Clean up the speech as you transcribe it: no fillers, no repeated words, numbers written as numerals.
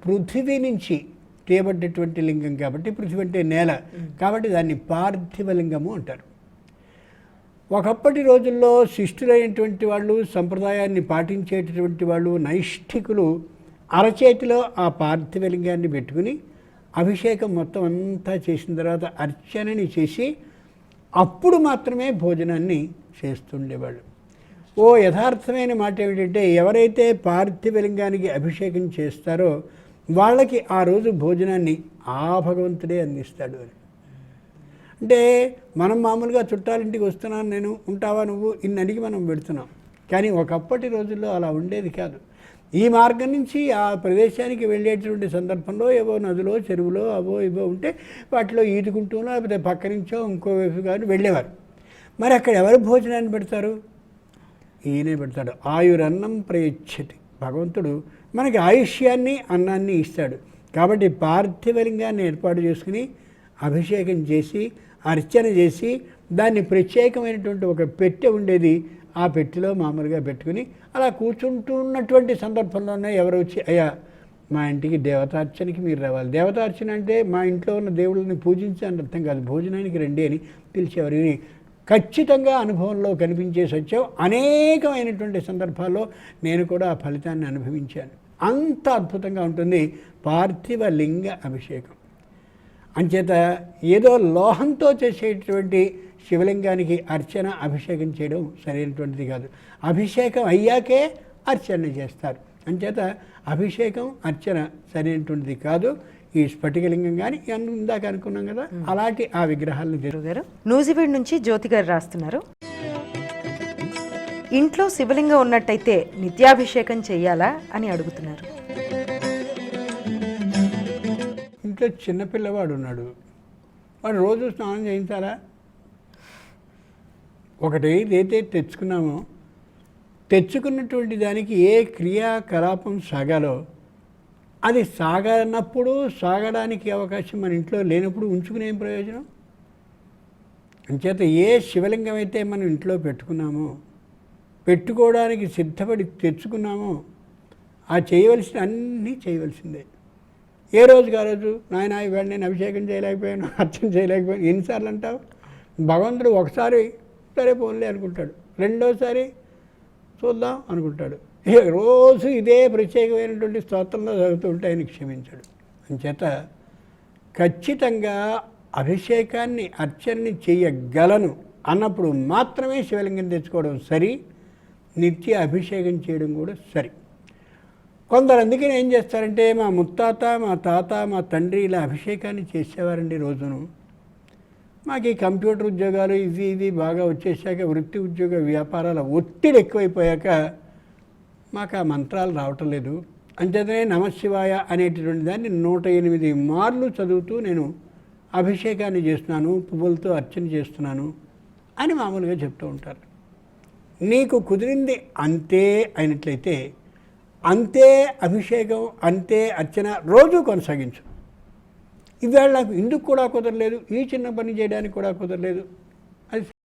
పృథివీ నుంచి తీయబడ్డటువంటి లింగం కాబట్టి, పృథివీ అంటే నేల కాబట్టి దాన్ని పార్థివలింగము అంటారు. ఒకప్పటి రోజుల్లో శిష్టులైనటువంటి వాళ్ళు, సంప్రదాయాన్ని పాటించేటటువంటి వాళ్ళు, నైష్ఠికులు అరచేతిలో ఆ పార్థివలింగాన్ని పెట్టుకుని అభిషేకం మొత్తం అంతా చేసిన తర్వాత అర్చనని చేసి అప్పుడు మాత్రమే భోజనాన్ని చేస్తుండేవాళ్ళు. యథార్థమైన మాట ఏమిటంటే, ఎవరైతే పార్థివలింగానికి అభిషేకం చేస్తారో వాళ్ళకి ఆ రోజు భోజనాన్ని ఆ భగవంతుడే అందిస్తాడు అని. అంటే మనం మామూలుగా చుట్టాలింటికి వస్తున్నాను, నేను ఉంటావా నువ్వు ఇన్ని అడిగి మనం పెడుతున్నాం. కానీ ఒకప్పటి రోజుల్లో అలా ఉండేది కాదు. ఈ మార్గం నుంచి ఆ ప్రదేశానికి వెళ్ళేటువంటి సందర్భంలో ఏవో నదిలో, చెరువులో అవో ఇవో ఉంటే వాటిలో ఈదుకుంటూనో లేకపోతే పక్క నుంచో ఇంకో వైపు కానీ వెళ్ళేవారు. మరి అక్కడ ఎవరు భోజనాన్ని పెడతారు? ఈయనే పెడతాడు. ఆయురన్నం ప్రయచ్చతి. భగవంతుడు మనకి ఆయుష్యాన్ని, అన్నాన్ని ఇస్తాడు. కాబట్టి పార్థివలింగాన్ని ఏర్పాటు చేసుకుని అభిషేకం చేసి అర్చన చేసి దాన్ని ప్రత్యేకమైనటువంటి ఒక పెట్టె ఉండేది. ఆ పెట్టెలో మామూలుగా పెట్టుకుని అలా కూర్చుంటున్నటువంటి సందర్భంలోనే ఎవరు వచ్చి, అయ్యా మా ఇంటికి దేవతార్చనకి మీరు రావాలి. దేవతార్చన అంటే మా ఇంట్లో ఉన్న దేవుళ్ళని పూజించి అని అర్థం కాదు, భోజనానికి రండి అని పిలిచేవారు. ఇది ఖచ్చితంగా అనుభవంలో కనిపించే సత్యం. అనేకమైనటువంటి సందర్భాల్లో నేను కూడా ఆ ఫలితాన్ని అనుభవించాను. అంత అద్భుతంగా ఉంటుంది పార్థివ లింగ అభిషేకం. అంచేత ఏదో లోహంతో చేసేటువంటి శివలింగానికి అర్చన, అభిషేకం చేయడం సరైనటువంటిది కాదు. అభిషేకం అయ్యాకే అర్చన చేస్తారు. అంచేత అభిషేకం, అర్చన సరైనటువంటిది కాదు. ఈ స్ఫటికలింగం కానీ ఇందాక అనుకున్నాం కదా, అలాంటి ఆ విగ్రహాలను గారు. నూజివీడు నుంచి జ్యోతి గారు రాస్తున్నారు, ఇంట్లో శివలింగం ఉన్నట్టయితే నిత్యాభిషేకం చెయ్యాలా అని అడుగుతున్నారు. ఇంట్లో చిన్నపిల్లవాడు ఉన్నాడు, వాడు రోజు స్నానం చేయించాలా? ఒకటి ఏదైతే తెచ్చుకున్నామో, తెచ్చుకున్నటువంటి దానికి ఏ క్రియాకలాపం సాగాలో అది సాగనప్పుడు, సాగడానికి అవకాశం మన ఇంట్లో లేనప్పుడు ఉంచుకునే ప్రయోజనం? అంచేత ఏ శివలింగం అయితే మనం ఇంట్లో పెట్టుకున్నామో, పెట్టుకోవడానికి సిద్ధపడి తెచ్చుకున్నామో, ఆ చేయవలసిన అన్నీ చేయవలసిందే. ఏ రోజుకి ఆ రోజు నాయన ఇవాళ నేను అభిషేకం చేయలేకపోయాను, అర్చన చేయలేకపోయాను ఎన్నిసార్లు అంటావు? భగవంతుడు ఒకసారి సరే పోన్లే అనుకుంటాడు, రెండోసారి చూద్దాం అనుకుంటాడు. రోజు ఇదే ప్రత్యేకమైనటువంటి స్తోత్రంలో చదువుతూ ఉంటే ఆయన క్షమించాడు. అంచేత ఖచ్చితంగా అభిషేకాన్ని, అర్చనని చేయగలను అన్నప్పుడు మాత్రమే శివలింగం తెచ్చుకోవడం సరి, నిత్య అభిషేకం చేయడం కూడా సరి. కొందరు అందుకని ఏం చేస్తారంటే, మా ముత్తాత, మా తాత, మా తండ్రి ఇలా అభిషేకాన్ని చేసేవారండి రోజును. మాకు ఈ కంప్యూటర్ ఉద్యోగాలు ఇవి బాగా వచ్చేసాక, వృత్తి ఉద్యోగ వ్యాపారాల ఒత్తిడి ఎక్కువైపోయాక మాకు ఆ మంత్రాలు రావటం లేదు. అంచేతనే నమశివాయ అనేటటువంటి దాన్ని 108 మార్లు చదువుతూ నేను అభిషేకాన్ని చేస్తున్నాను, పువ్వులతో అర్చన చేస్తున్నాను అని మామూలుగా చెప్తూ ఉంటారు. నీకు కుదిరింది అంతే అయినట్లయితే అంతే అభిషేకం, అంతే అర్చన రోజు కొనసాగించు. ఇవాళ నాకు ఇందుకు కూడా కుదరలేదు, ఈ చిన్న పని చేయడానికి కూడా కుదరలేదు, అది